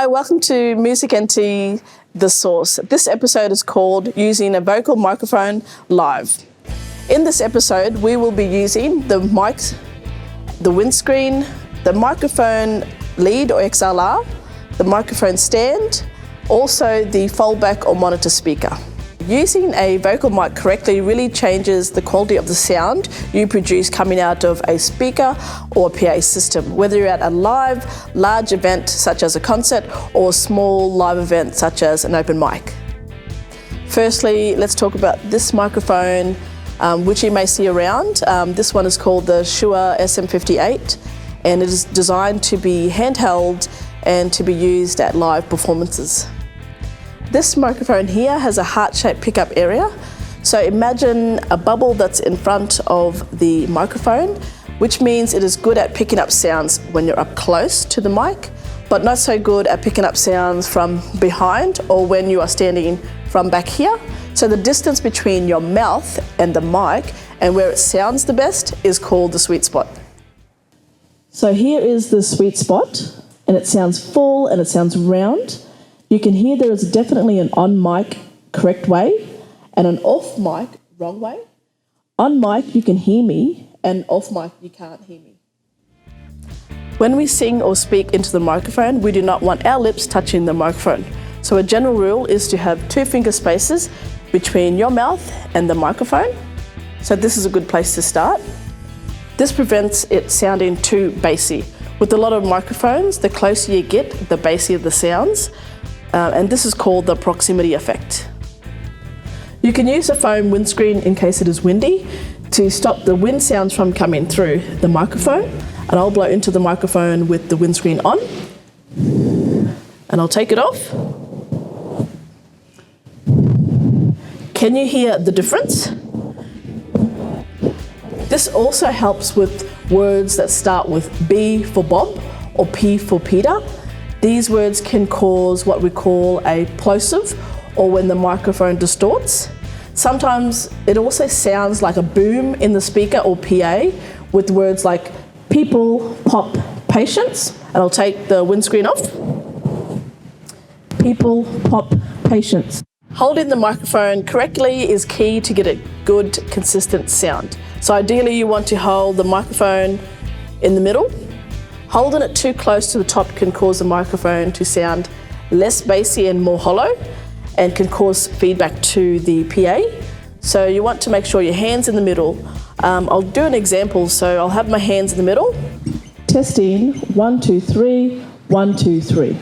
Hello, welcome to MusicNT, The Source. This episode is called Using a Vocal Microphone Live. In this episode, we will be using the mics, the windscreen, the microphone lead or XLR, the microphone stand, also the foldback or monitor speaker. Using a vocal mic correctly really changes the quality of the sound you produce coming out of a speaker or a PA system, whether you're at a live, large event such as a concert or a small live event such as an open mic. Firstly, let's talk about this microphone, which you may see around. This one is called the Shure SM58, and it is designed to be handheld and to be used at live performances. This microphone here has a heart-shaped pickup area. So imagine a bubble that's in front of the microphone, which means it is good at picking up sounds when you're up close to the mic, but not so good at picking up sounds from behind or when you are standing from back here. So the distance between your mouth and the mic and where it sounds the best is called the sweet spot. So here is the sweet spot, and it sounds full and it sounds round. You can hear there is definitely an on mic correct way and an off mic wrong way. On mic you can hear me, and off mic you can't hear me. When we sing or speak into the microphone, we do not want our lips touching the microphone. So a general rule is to have 2 finger spaces between your mouth and the microphone. So this is a good place to start. This prevents it sounding too bassy. With a lot of microphones, the closer you get, the bassier the sounds. And this is called the proximity effect. You can use a foam windscreen in case it is windy to stop the wind sounds from coming through the microphone. And I'll blow into the microphone with the windscreen on. And I'll take it off. Can you hear the difference? This also helps with words that start with B for Bob or P for Peter. These words can cause what we call a plosive, or when the microphone distorts. Sometimes it also sounds like a boom in the speaker or PA with words like people, pop, patience. And I'll take the windscreen off. People, pop, patience. Holding the microphone correctly is key to get a good, consistent sound. So ideally you want to hold the microphone in the middle. Holding it too close to the top can cause the microphone to sound less bassy and more hollow, and can cause feedback to the PA. So you want to make sure your hand's in the middle. I'll do an example. So I'll have my hands in the middle. Testing, 1, 2, 3, 1, 2, 3.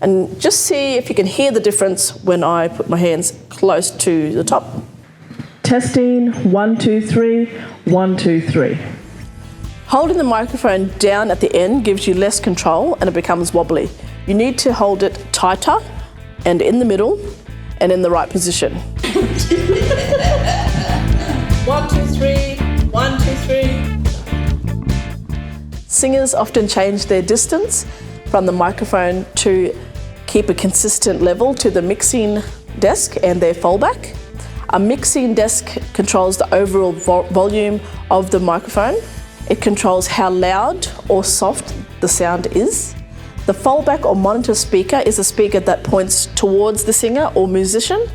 And just see if you can hear the difference when I put my hands close to the top. Testing, 1, 2, 3, 1, 2, 3. Holding the microphone down at the end gives you less control and it becomes wobbly. You need to hold it tighter and in the middle and in the right position. 1, 2, 3, 1, 2, 3. Singers often change their distance from the microphone to keep a consistent level to the mixing desk and their foldback. A mixing desk controls the overall volume of the microphone. It controls how loud or soft the sound is. The foldback or monitor speaker is a speaker that points towards the singer or musician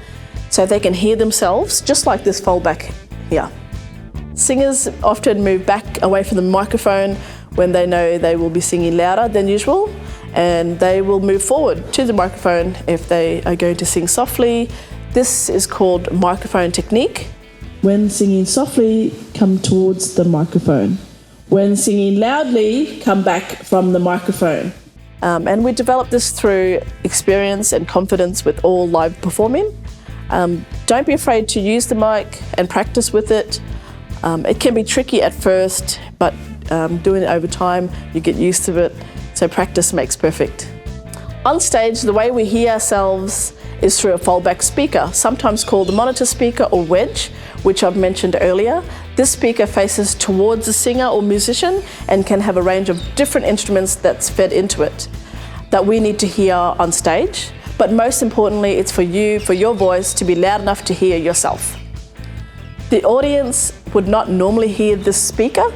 so they can hear themselves, just like this foldback here. Singers often move back away from the microphone when they know they will be singing louder than usual, and they will move forward to the microphone if they are going to sing softly. This is called microphone technique. When singing softly, come towards the microphone. When singing loudly, come back from the microphone. And we develop this through experience and confidence with all live performing. Don't be afraid to use the mic and practice with it. It can be tricky at first, but doing it over time, you get used to it. So practice makes perfect. On stage, the way we hear ourselves is through a foldback speaker, sometimes called the monitor speaker or wedge, which I've mentioned earlier. This speaker faces towards the singer or musician and can have a range of different instruments that's fed into it that we need to hear on stage. But most importantly, it's for you, for your voice to be loud enough to hear yourself. The audience would not normally hear this speaker.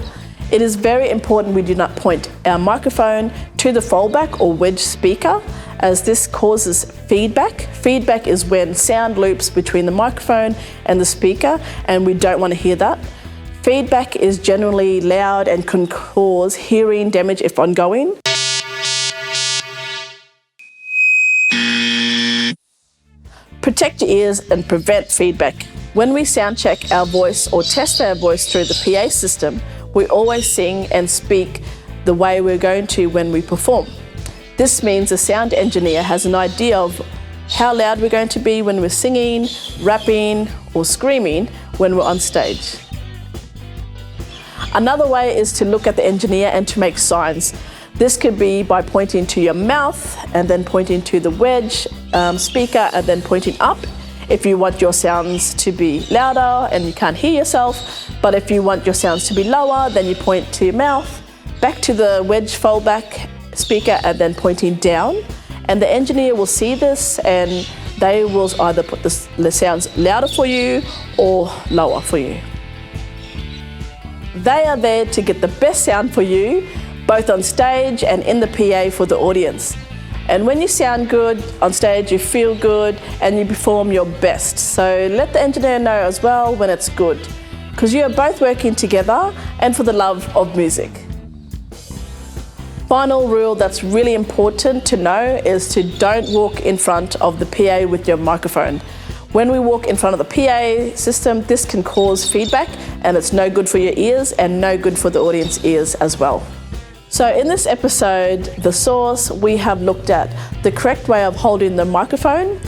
It is very important we do not point our microphone to the fallback or wedge speaker, as this causes feedback. Feedback is when sound loops between the microphone and the speaker, and we don't want to hear that. Feedback is generally loud and can cause hearing damage if ongoing. Protect your ears and prevent feedback. When we sound check our voice or test our voice through the PA system, we always sing and speak the way we're going to when we perform. This means the sound engineer has an idea of how loud we're going to be when we're singing, rapping, or screaming when we're on stage. Another way is to look at the engineer and to make signs. This could be by pointing to your mouth and then pointing to the wedge speaker and then pointing up if you want your sounds to be louder and you can't hear yourself. But if you want your sounds to be lower, then you point to your mouth, back to the wedge fallback speaker and then pointing down. And the engineer will see this and they will either put the sounds louder for you or lower for you. They are there to get the best sound for you, both on stage and in the PA for the audience. And when you sound good on stage, you feel good and you perform your best. So let the engineer know as well when it's good, because you are both working together and for the love of music. Final rule that's really important to know is to don't walk in front of the PA with your microphone. When we walk in front of the PA system, this can cause feedback and it's no good for your ears and no good for the audience ears as well. So in this episode, The Source, we have looked at the correct way of holding the microphone,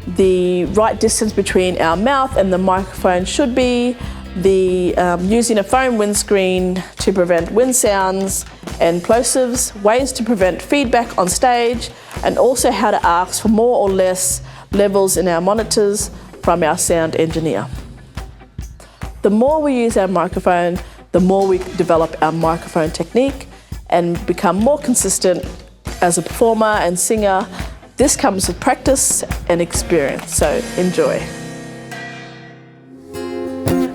the right distance between our mouth and the microphone should be, using a foam windscreen to prevent wind sounds and plosives, ways to prevent feedback on stage, and also how to ask for more or less levels in our monitors from our sound engineer. The more we use our microphone, the more we develop our microphone technique and become more consistent as a performer and singer. This comes with practice and experience, so enjoy.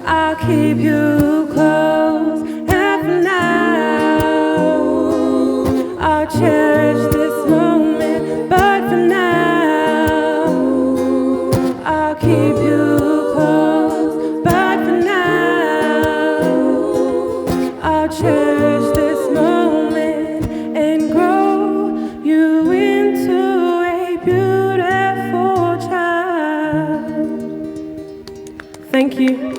I'll keep you close, and for now I'll cherish this moment, but for now I'll keep you close, but for now I'll cherish this moment and grow you into a beautiful child. Thank you.